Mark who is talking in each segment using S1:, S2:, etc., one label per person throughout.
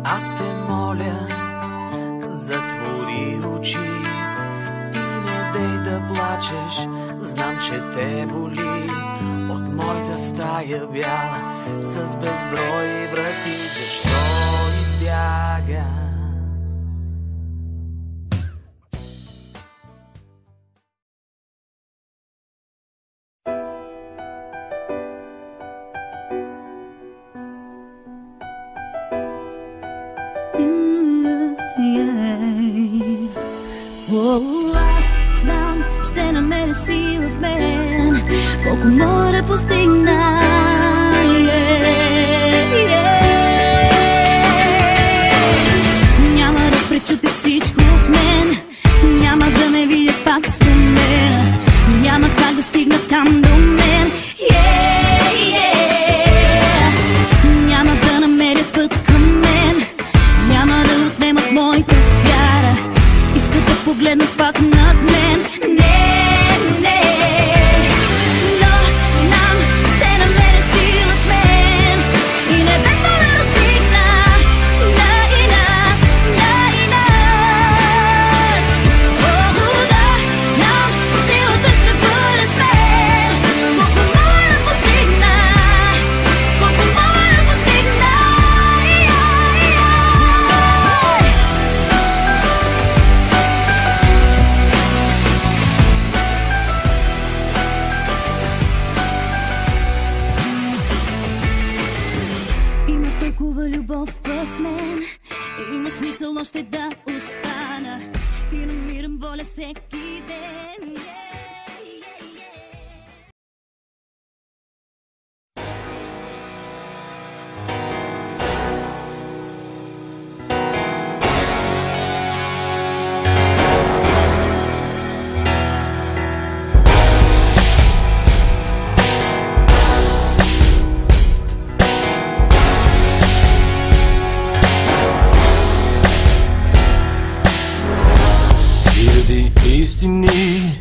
S1: Аз те моля, затвори очи и не дей да плачеш, знам, че те боли. От моята стая бяла с безброй врати, защо избяга?
S2: Аз знам, ще намеря сила в мен, колко мога да постигна. Няма да пречупя всичко в мен, няма да ме видя пак стомена, няма как да стигна там до мен. Няма да намеря път към мен, няма да отнемат моята вяра, искат да погледнат пак над мен. Не, но знам, ще намеря сила в мен и небето да достигна на инат. Да, знам, силата ще бъде с мен, колко мога да постигна, колко мога да постигна. Има толкова любов в мен, има смисъл още да остана и намирам воля всеки ден.
S3: Истини,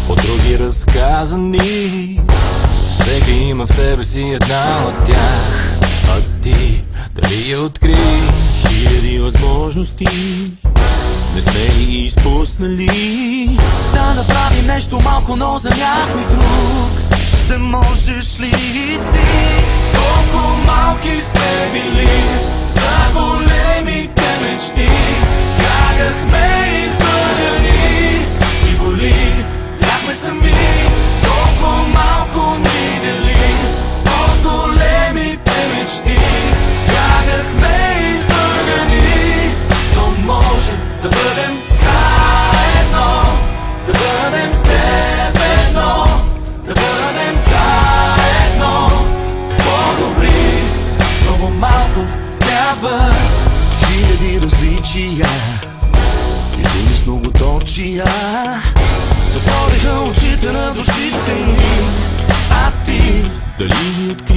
S3: от други разказани, всеки има в себе си една от тях. А ти дали я откри? Хиляди възможности не сме ли изпуснали?
S1: Да направим нещо малко, но за някой друг. Ще можеш ли и ти? Колко малки сме били за големите мечти, бягахме излъгани и боли, бяхме сами. Колко малко ни дели от големите мечти, бягахме излъгани, но можем да бъдем заедно, да бъдем с теб едно, да бъдем заедно по-добри. Много малко трябва, хиляди различия, един с многоточия затвориха очите на душите ни. А ти
S3: Дали ни откри?